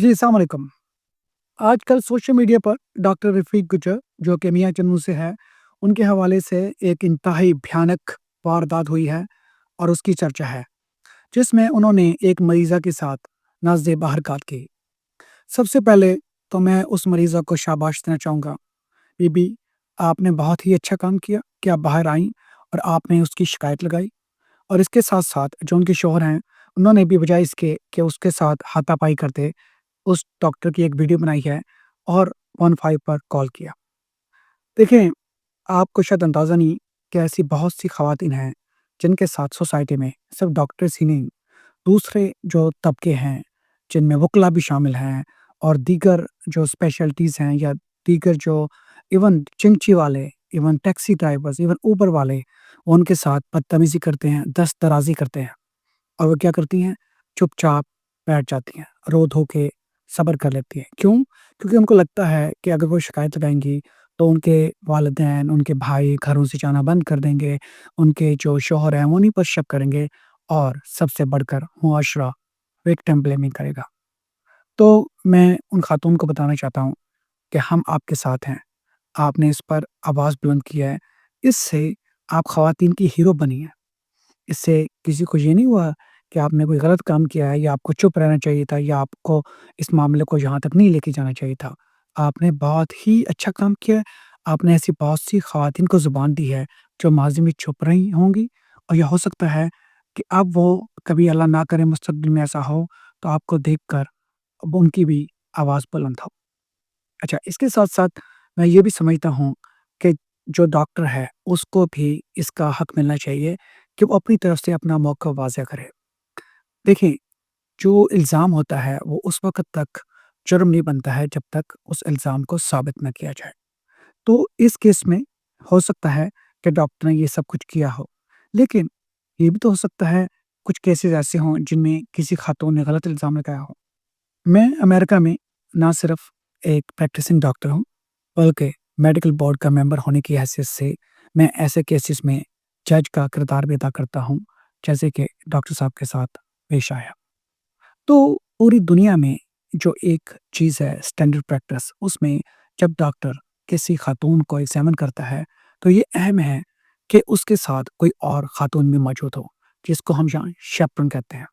जी, अस्सलाम वालेकुम। आजकल सोशल मीडिया पर डॉक्टर रफ़ीक गुज्जर, जो कि मियाँ चन्नू से है, उनके हवाले से एक इंतहाई भयानक वारदात हुई है और उसकी चर्चा है, जिसमें उन्होंने एक मरीज़ा के साथ नाज़ बहरकत की। सबसे पहले तो मैं उस मरीज़ा को शाबाश देना चाहूँगा। बीबी, आपने बहुत ही अच्छा काम किया कि आप बाहर आईं और आपने उसकी शिकायत लगाई और इसके साथ-साथ जो उनके शौहर हैं, उन्होंने भी बजाए इसके कि उसके साथ हाथापाई करते, उस डॉक्टर की एक वीडियो बनाई है और 15 पर कॉल किया। देखें, आपको शायद अंदाज़ा नहीं कि ऐसी बहुत सी ख़वातीन हैं, जिनके साथ सोसाइटी में सिर्फ़ डॉक्टर्स ही नहीं, दूसरे जो तबके हैं, जिनमें वकला भी शामिल हैं और दीगर जो स्पेशलिटीज़ हैं या दीगर जो इवन चिंगची वाले, इवन टैक्सी ड्राइवर्स, इवन उबर वाले, वो उनके साथ बदतमीज़ी करते हैं, दस्तदराज़ी करते हैं। और वो क्या करती हैं, चुपचाप बैठ जाती हैं, रो-धो के सब्र कर लेती हैं। क्यों? क्योंकि उनको लगता है कि अगर वो शिकायत लगाएँगी, तो उनके वालिदैन, उनके भाई घरों से जाना बंद कर देंगे, उनके जो शौहर हैं, वो उन्हीं पर शक करेंगे और सबसे बढ़कर मुआशरा विक्टिम ब्लेमिंग करेगा। तो मैं उन खातून को बताना चाहता हूँ कि हम आपके साथ हैं। आपने इस पर आवाज़ बुलंद की है, इससे आप ख़वातीन की हीरो बनी हैं। इससे किसी को ये नहीं हुआ कि आपने कोई गलत काम किया है या आपको चुप रहना चाहिए था या आपको इस मामले को यहाँ तक नहीं लेके जाना चाहिए था। आपने बहुत ही अच्छा काम किया है। आपने ऐसी बहुत सी ख़वातीन को ज़ुबान दी है, जो माज़ी में चुप रही होंगी और ये हो सकता है कि अब वो कभी अल्लाह ना करे मुस्तक़बिल में ऐसा हो, तो आपको देखकर अब उनकी भी आवाज़ बुलंद हो। अच्छा, इसके साथ-साथ मैं ये भी समझता हूँ कि जो डॉक्टर है, उसको भी इसका हक मिलना चाहिए कि वो अपनी तरफ से अपना मौक़िफ़ वाज़ेह करे। देखिए, जो इल्ज़ाम होता है, वो उस वक़्त तक जुर्म नहीं बनता है, जब तक उस इल्ज़ाम को साबित ना किया जाए। तो इस केस में हो सकता है कि डॉक्टर ने ये सब कुछ किया हो, लेकिन ये भी तो हो सकता है, कुछ केसेज़ ऐसे हों, जिनमें किसी खातून ने गलत इल्ज़ाम लगाया हो। मैं अमेरिका में ना सिर्फ़ एक प्रैक्टिसिंग डॉक्टर हूँ, बल्कि मेडिकल बोर्ड का मेंबर होने की हैसियत से मैं ऐसे केसेस में जज का किरदार भी अदा करता हूँ, जैसे कि डॉक्टर साहब के साथ पेश आया। तो पूरी दुनिया में जो एक चीज़ है स्टैंडर्ड प्रैक्टिस, उसमें जब डॉक्टर किसी खातून को एग्ज़ामिन करता है, तो ये अहम है कि उसके साथ कोई और खातून भी मौजूद हो, जिसको हम यहाँ शैपरन कहते हैं।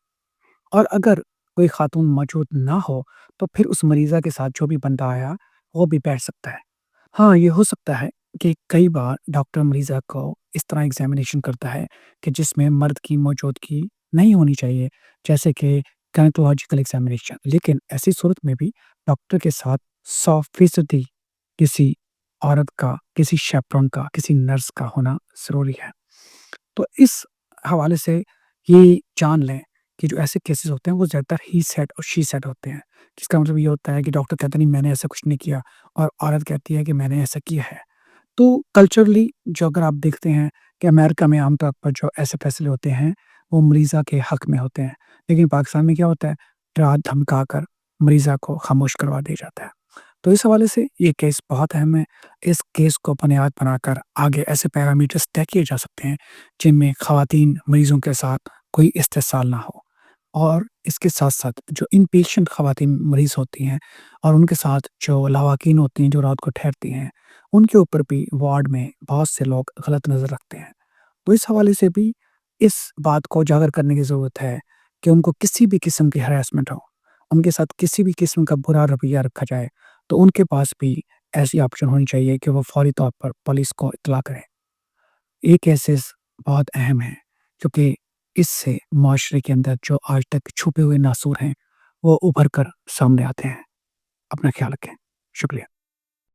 और अगर कोई खातून मौजूद ना हो, तो फिर उस मरीज़ा के साथ जो भी बंदा आया, वो भी बैठ सकता है। हाँ, ये हो सकता है कि कई बार डॉक्टर मरीज़ा को इस तरह एग्ज़ामिनेशन करता है कि जिसमें मर्द की मौजूदगी नहीं होनी चाहिए, जैसे कि गायनेकोलॉजिकल एग्ज़ामिनेशन। लेकिन ऐसी सूरत में भी डॉक्टर के साथ 100% किसी औरत का, किसी chaperone का, किसी नर्स का होना ज़रूरी है। तो इस हवाले से ये जान लें कि जो ऐसे केसेज़ होते हैं, वो ज़्यादातर ही सेड और शी सेड होते हैं। जिसका मतलब ये होता है कि डॉक्टर कहता नहीं मैंने ऐसा कुछ नहीं किया और औरत कहती है कि मैंने ऐसा किया है। तो कल्चरली जो अगर आप देखते हैं कि अमेरिका में आम तौर पर जो ऐसे फैसले होते हैं, वो मरीज़ा के हक में होते हैं। लेकिन पाकिस्तान में क्या होता है, डरा-धमका कर मरीज़ा को खामोश करवा दिया जाता है। तो इस हवाले से ये केस बहुत अहम है। इस केस को बुनियाद बनाकर आगे ऐसे पैरामीटर्स तय किए जा सकते हैं, जिनमें ख़वातीन मरीज़ों के साथ कोई इस्तेहसाल ना हो। और इसके साथ-साथ जो इनपेशेंट ख़वातीन मरीज़ होती हैं और उनके साथ जो लवाकीन होती हैं, जो रात को ठहरती हैं, उनके ऊपर भी वार्ड में बहुत से लोग गलत नज़र रखते हैं। तो इस हवाले से भी इस बात को उजागर करने की ज़रूरत है कि उनको किसी भी किस्म की हैरेसमेंट हो, उनके साथ किसी भी किस्म का बुरा रवैया रखा जाए, तो उनके पास भी ऐसी ऑप्शन होनी चाहिए कि वो फ़ौरी तौर पर पुलिस को इत्तला करें। ये केसेस बहुत अहम हैं, क्योंकि इससे मुआशरे के अंदर जो आज तक छुपे हुए नासूर हैं, वो उभर कर सामने आते हैं। अपना ख़्याल रखें। शुक्रिया।